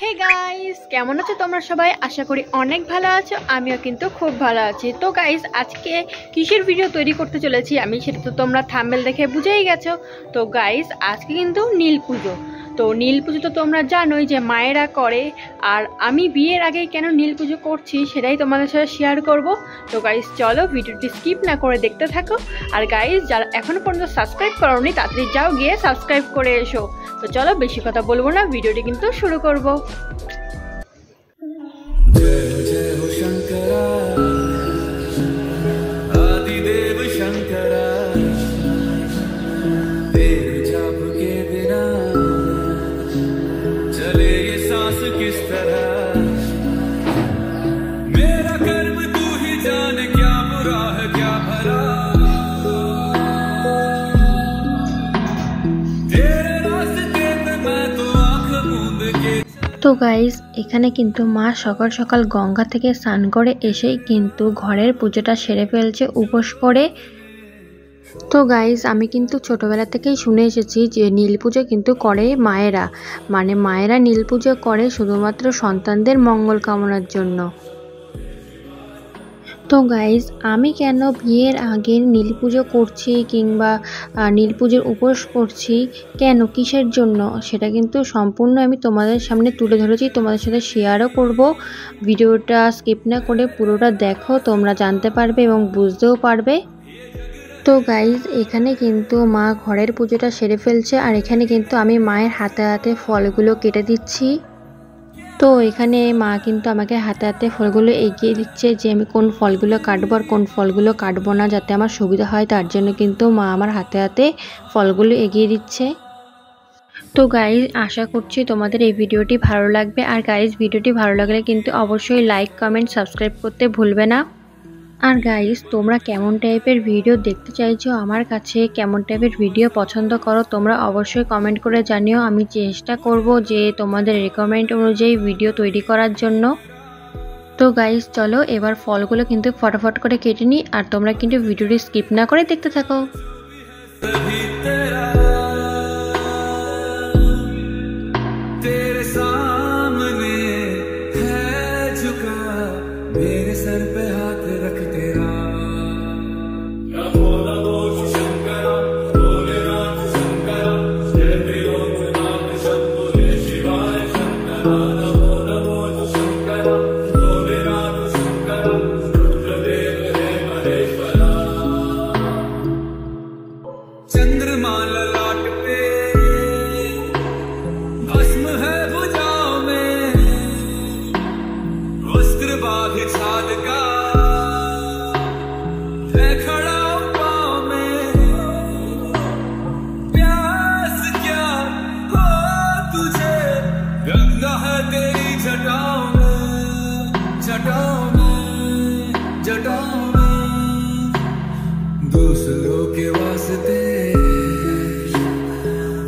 Hey guys কেমন আছো তোমরা সবাই আশা করি অনেক ভালো আছো আমিও কিন্তু খুব ভালো আছি। তো গাইস আজকে কিসের ভিডিও তৈরি করতে চলেছি আমি সেটা তো তোমরা থাম্বনেল দেখে বুঝেই গেছো। তো গাইস আজকে কিন্তু নীল পুজো। তো নীল পুজো তো তোমরা জানোই যে মায়েরা করে, আর আমি বিয়ের আগে কেন নীল পুজো করছি সেটাই তোমাদের সাথে শেয়ার করব। তো গাইস চলো ভিডিওটি স্কিপ না করে দেখতে থাকো। আর গাইস যারা এখনো পর্যন্ত সাবস্ক্রাইব করোনি তাড়াতাড়ি যাও গিয়ে সাবস্ক্রাইব করে এসো। তো চলো বেশি কথা বলবো না, ভিডিওটি কিন্তু শুরু করব। जय जय हो शंकरा आदिदेव शंकरा तेरे जाप के बिना चले ये सांस किस तरह मेरा कर्म तू ही जाने क्या बुरा है क्या भला तेरे रास्ते पे मैं तो आंख मूंद के। তো গাইস এখানে কিন্তু মা সকাল সকাল গঙ্গা থেকে স্নান করে এসেই কিন্তু ঘরের পুজোটা সেরে ফেলছে উপোস করে। তো গাইস আমি কিন্তু ছোটবেলা থেকেই শুনে এসেছি যে নীল পুজো কিন্তু করে মায়েরা, মানে মায়েরা নীল পুজো করে শুধুমাত্র সন্তানদের মঙ্গল কামনার জন্য। তো গাইস আমি কেন বিয়ের আগে নীল পুজো করছি কিংবা নীল পুজোর উপোস করছি, কেন কিসের জন্য সেটা কিন্তু সম্পূর্ণ আমি তোমাদের সামনে তুলে ধরেছি, তোমাদের সাথে শেয়ারও করব। ভিডিওটা স্কিপ না করে পুরোটা দেখো, তোমরা জানতে পারবে এবং বুঝতেও পারবে। তো গাইস এখানে কিন্তু মা ঘরের পুজোটা সেরে ফেলছে, আর এখানে কিন্তু আমি মায়ের হাতে হাতে ফলগুলো কেটে দিচ্ছি। তো এখানে মা কিন্তু আমাকে হাতে হাতে ফলগুলো এগিয়ে দিচ্ছে যে আমি কোন ফলগুলো কাটবো আর কোন ফলগুলো কাটবো না, যাতে আমার সুবিধা হয়, তার জন্য কিন্তু মা আমার হাতে হাতে ফলগুলো এগিয়ে দিচ্ছে। তো গাইজ আশা করছি তোমাদের এই ভিডিওটি ভালো লাগবে, আর গাইজ ভিডিওটি ভালো লাগলে কিন্তু অবশ্যই লাইক কমেন্ট সাবস্ক্রাইব করতে ভুলবে না। আর গাইস তোমরা কেমন টাইপের ভিডিও দেখতে চাইছো, আমার কাছে কেমন টাইপের ভিডিও পছন্দ করো তোমরা অবশ্যই কমেন্ট করে জানিও। আমি চেষ্টা করব যে তোমাদের রিকমেন্ড অনুযায়ী ভিডিও তৈরি করার জন্য। তো গাইস চলো এবার ফলগুলো কিন্তু ফটাফট করে কেটে নিই, আর তোমরা কিন্তু ভিডিওটি স্কিপ না করে দেখতে থাকো। मेरे सर पे हाथ रख तेरा चंद्रमा ललाट पे भस्म है भुजाओं में वस्त्र बाघ छाल का है खड़ा पाँव में प्यास क्या हो तुझे गंगा है तेरी जटाओं में जटाओं में जटाओं में दूसरों के वास्ते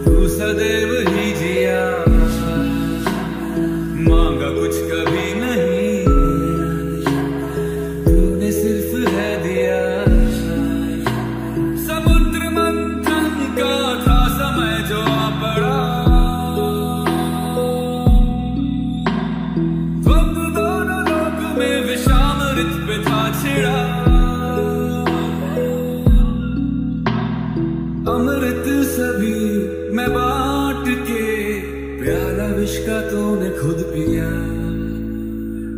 तू सदैव ही जिया मांगा कुछ कभी नहीं तूने सिर्फ है दिया समुद्र मंथन का था समय जो आ पड़ा द्वंद्व दोनों लोक में विषामृत पे था छिड़ा अमृत सभी मैं बांट के प्याला विष का तूने खुद पिया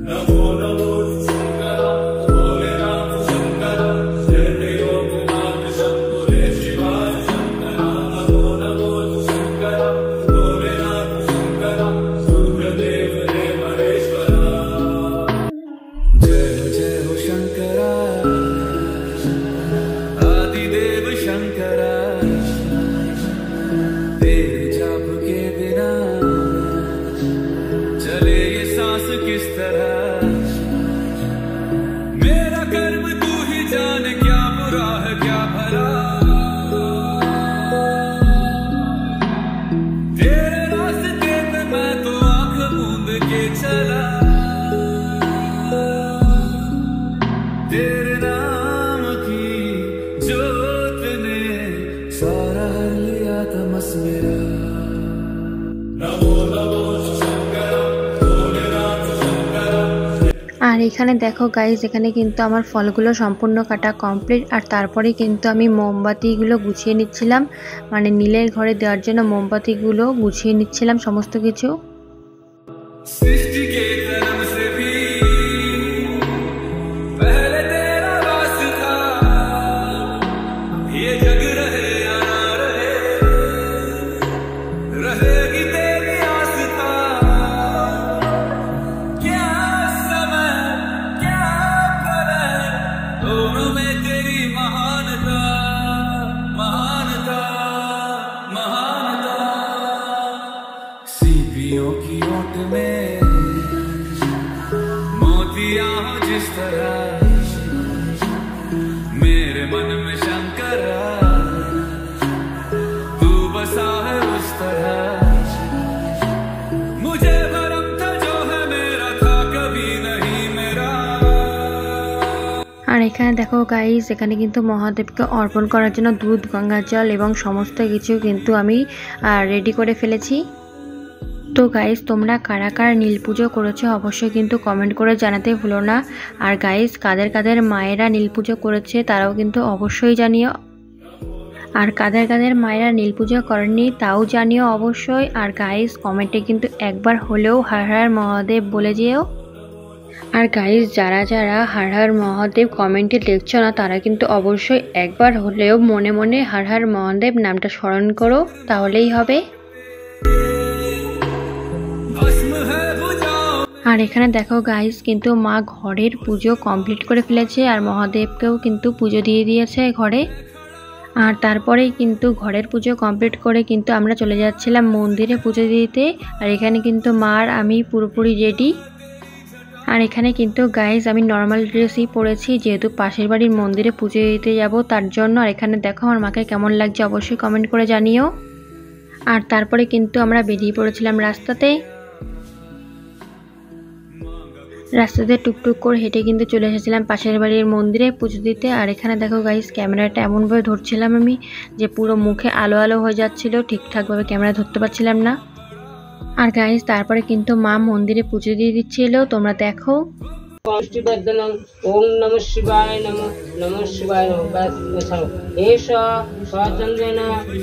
नमो नमो शंकरा भोलेनाथ शंकरा जय त्रिलोकनाथ शंभो रे शिवाय शंकरा नमो नमो शंकरा भोलेनाथ शंकरा रुद्रदेव रे महेश्वरा जय जय हो शंकरा आदिदेव शंकरा तेरे जाप के बिना चले ये सांस किस तरह मेरा कर्म तू ही जाने क्या बुरा है क्या भला तेरे रास्ते पे मैं तो आंख मूंद के चला तेरे नाम की जोत ने सारा हर लिया तमस मेरा नमो नमो शंकरा আর এখানে দেখো গাইস, এখানে কিন্তু আমার ফলগুলো সম্পূর্ণ কাটা কমপ্লিট। আর তারপরে কিন্তু আমি মোমবাতিগুলো গুছিয়ে নিচ্ছিলাম, মানে নীলের ঘরে দেওয়ার জন্য মোমবাতিগুলো গুছিয়ে নিচ্ছিলাম সমস্ত কিছু। की ओट में मोतियां हो जिस तरह, मेरे मन में शंकर तू बसा है उस तरह, मुझे भरम था जो है मेरा था कभी नहीं मेरा। আর এখানে দেখো গাইস, এখানে কিন্তু মহাদেবকে অর্পণ করার জন্য দুধ, গঙ্গা জল এবং সমস্ত কিছু কিন্তু আমি রেডি করে ফেলেছি। তো গাইস, তোমরা কারা কারা নীল পুজো করেছো অবশ্যই কিন্তু কমেন্ট করে জানাতে ভুলো না। আর গাইস, কাদের কাদের মায়েরা নীল পুজো করেছে তারাও কিন্তু অবশ্যই জানিও। আর কাদের কাদের মায়েরা নীল পুজো করেননি তাও জানিও অবশ্যই। আর গাইস, কমেন্টে কিন্তু একবার হলেও হর হর মহাদেব বলে যেও। আর গাইস, যারা যারা হর হর মহাদেব কমেন্টে লিখছো না তারা কিন্তু অবশ্যই একবার হলেও মনে মনে হর হর মহাদেব নামটা স্মরণ করো, তাহলেই হবে। আর এখানে দেখো গাইস, কিন্তু মা ঘরের পুজো কমপ্লিট করে ফেলেছে আর মহাদেবকেও কিন্তু পুজো দিয়ে দিয়েছে ঘরে। আর তারপরেই কিন্তু ঘরের পুজো কমপ্লিট করে কিন্তু আমরা চলে যাচ্ছিলাম মন্দিরে পুজো দিতে। আর এখানে কিন্তু মার আমি পুরোপুরি রেডি। আর এখানে কিন্তু গাইস, আমি নর্মাল ড্রেসই পরেছি যেহেতু পাশের বাড়ির মন্দিরে পুজো দিতে যাব তার জন্য। আর এখানে দেখো আমার মাকে কেমন লাগছে অবশ্যই কমেন্ট করে জানিও। আর তারপরে কিন্তু আমরা বেরিয়ে পড়েছিলাম রাস্তাতে টুকটুক করে হেঁটে কিন্তু চলে এসেছিলাম পাশের বাড়ির মন্দিরে পুজো দিতে। আর এখানে দেখো গাইস, ক্যামেরাটা এমনভাবে ধরছিলাম আমি যে পুরো মুখে আলো আলো হয়ে যাচ্ছিল, ঠিকঠাকভাবে ক্যামেরা ধরতে পারছিলাম না। আর গাইস, তারপরে কিন্তু মা মন্দিরে পুজো দিয়ে দিচ্ছিল, তোমরা দেখো। ओम नमः शिवाय नमः नमः शिवाय नमः। एष स्वचंद्रेण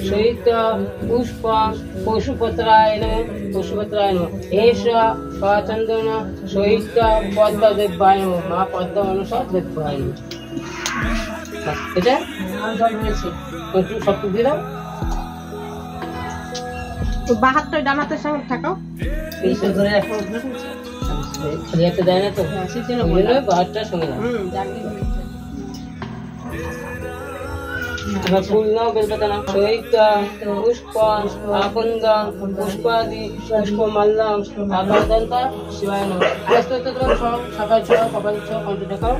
सहित पुष्प पशुपत्राय नमः पशुपत्राय नमः। एष स्वचंद्रेण सहित पद्मदेवाय नमः मा पद्म अनुसार देवाय नमः। এটা একটু সব দিয়ে দাও। তো বাহাত্তর ডানাতের সঙ্গে থাকো এইসব ধরে রাখো। খালিয়াতে দেয় না তো বাহারটার সঙ্গে না। ফুল নাও, বেলপাতা নাও। সহিত পুষ্প আকন্দ পুষ্পাদি পুষ্প মাল্যম আকাশদন্তা শিবায় নমঃ। ব্যস্ত তো তোমার সব সকাল ছ কপাল ছ কণ্ঠ দেখাও,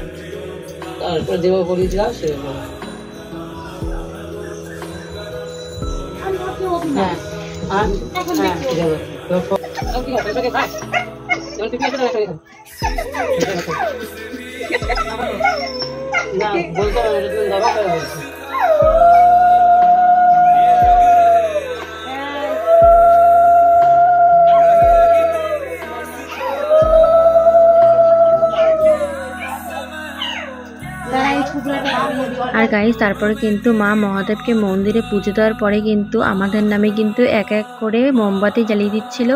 তারপর দেব বলি দিলাম সে। হ্যাঁ আর হ্যাঁ না বলতে হবে দাবা করে বলছি। আর গাইস, তারপরে কিন্তু মা মহাদেবকে মন্দিরে পুজো দেওয়ার পরে কিন্তু আমাদের নামে কিন্তু এক এক করে মোমবাতি জ্বালিয়ে দিচ্ছিল।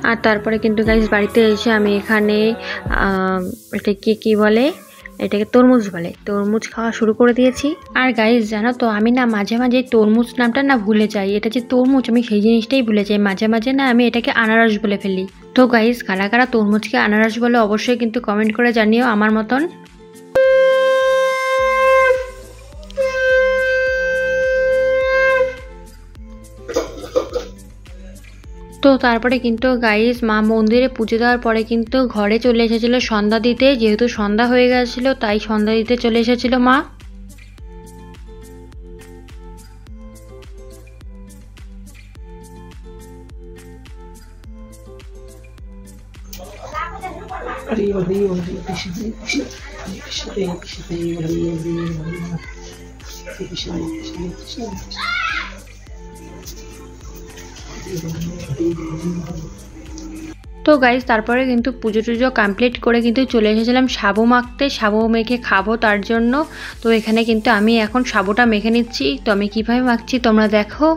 আর তারপরে কিন্তু গাইস, বাড়িতে এসে আমি এখানে এটা কি বলে, এটাকে তরমুজ বলে, তরমুজ খাওয়া শুরু করে দিয়েছি। আর গাইস, জানো তো আমি না মাঝে মাঝে তরমুজ নামটা না ভুলে যাই। এটা যে তরমুজ আমি সেই জিনিসটাই ভুলে যাই মাঝে মাঝে, না আমি এটাকে আনারস বলে ফেলি। তো গাইস, কারা কারা তরমুজকে আনারস বলে অবশ্যই কিন্তু কমেন্ট করে জানিও আমার মতন। তো তারপরে কিন্তু গাইস, মা মন্দিরে পুজো দেওয়ার পরে কিন্তু ঘরে চলে এসেছিল সন্ধ্যা দিতে, যেহেতু সন্ধ্যা হয়ে গেছিল তাই সন্ধ্যা দিতে চলে এসেছিল মা। তো গাইজ তারপরে কিন্তু পুজো টুজো কমপ্লিট করে কিন্তু চলে এসেছিলাম সাবু মাখতে, সাবু মেখে খাবো তার জন্য। তো এখানে কিন্তু আমি এখন সাবুটা মেখে নিচ্ছি। তো আমি কীভাবে মাখছি তোমরা দেখো।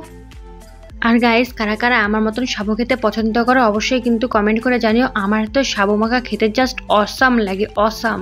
আর গাইজ কারা কারা আমার মতন সাবু খেতে পছন্দ করো অবশ্যই কিন্তু কমেন্ট করে জানিও। আমার তো সাবু মাখা খেতে জাস্ট অসাম লাগে, অসাম।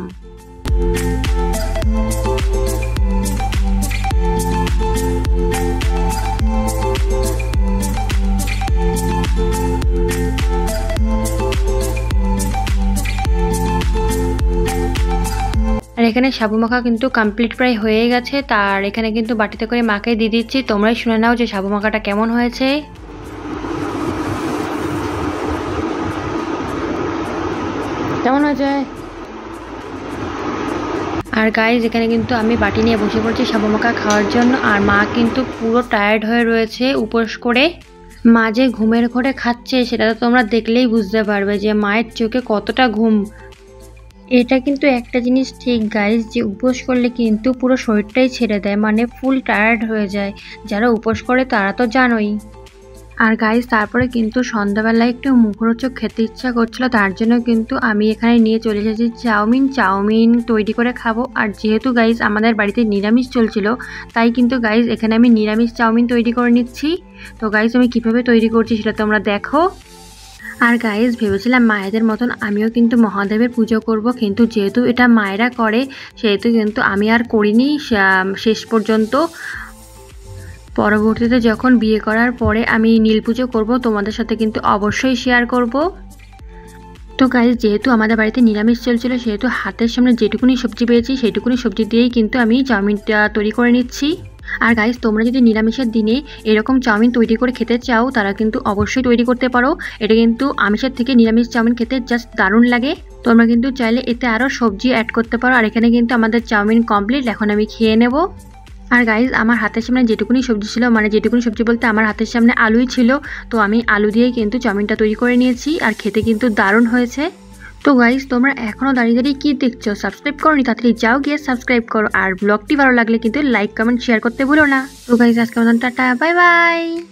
আর এখানে সাবু মাখা কিন্তু কমপ্লিট প্রায় হয়ে গেছে। তার এখানে কিন্তু বাটিতে করে মাকে দিয়ে দিচ্ছি। তোমরাই শুনে নাও যে সাবু মাখাটা কেমন হয়েছে। কেমন হয়েছে? আর গাইজ এখানে কিন্তু আমি বাটি নিয়ে বসে পড়ছি সাবু মাখা খাওয়ার জন্য। আর মা কিন্তু পুরো টায়ার্ড হয়ে রয়েছে উপোস করে। মা যে ঘুমের ঘরে খাচ্ছে সেটা তো তোমরা দেখলেই বুঝতে পারবে যে মায়ের চোখে কতটা ঘুম। এটা কিন্তু একটা জিনিস ঠিক গাইজ, যে উপোস করলে কিন্তু পুরো শরীরটাই ছেড়ে দেয়, মানে ফুল টায়ার্ড হয়ে যায়। যারা উপোস করে তারা তো জানোই। আর গাইজ তারপরে কিন্তু সন্ধ্যাবেলায় একটু মুখরোচক খেতে ইচ্ছা করছিল, তার জন্য কিন্তু আমি এখানে নিয়ে চলে এসেছি চাউমিন তৈরি করে খাবো। আর যেহেতু গাইজ আমাদের বাড়িতে নিরামিষ চলছিল, তাই কিন্তু গাইজ এখানে আমি নিরামিষ চাউমিন তৈরি করে নিচ্ছি। তো গাইজ আমি কীভাবে তৈরি করছি সেটা তোমরা দেখো। আর গাইজ ভেবেছিলাম মায়েদের মতন আমিও কিন্তু মহাদেবের পুজো করব, কিন্তু যেহেতু এটা মায়েরা করে সেহেতু কিন্তু আমি আর করিনি শেষ পর্যন্ত। পরবর্তীতে যখন বিয়ে করার পরে আমি নীল পুজো করব, তোমাদের সাথে কিন্তু অবশ্যই শেয়ার করব। তো গাইজ যেহেতু আমাদের বাড়িতে নিরামিষ চলছিল, সেহেতু হাতের সামনে যেটুকুনি সবজি পেয়েছি সেইটুকুনি সবজি দিয়েই কিন্তু আমি চাউমিনটা তৈরি করে নিচ্ছি। আর গাইজ তোমরা যদি নিরামিষের দিনে এরকম চাউমিন তৈরি করে খেতে চাও তারা কিন্তু অবশ্যই তৈরি করতে পারো। এটা কিন্তু আমিষের থেকে নিরামিষ চাউমিন খেতে জাস্ট দারুণ লাগে। তোমরা কিন্তু চাইলে এতে আরও সবজি অ্যাড করতে পারো। আর এখানে কিন্তু আমাদের চাউমিন কমপ্লিট, এখন আমি খেয়ে নেব। আর গাইজ আমার হাতের সামনে যেটুকুনি সবজি ছিল, মানে যেটুকুনি সবজি বলতে আমার হাতের সামনে আলুই ছিল, তো আমি আলু দিয়েই কিন্তু চাউমিনটা তৈরি করে নিয়েছি। আর খেতে কিন্তু দারুণ হয়েছে। তো গাইজ তোমরা এখনও দাঁড়িয়ে দাঁড়িয়ে কী দেখছো? সাবস্ক্রাইব করোনি? তাড়াতাড়ি যাও গিয়ে সাবস্ক্রাইব করো। আর ব্লগটি ভালো লাগলে কিন্তু লাইক কমেন্ট শেয়ার করতে ভুলো না। তো গাইজ আজকে মতন টাটা, বাই বাই।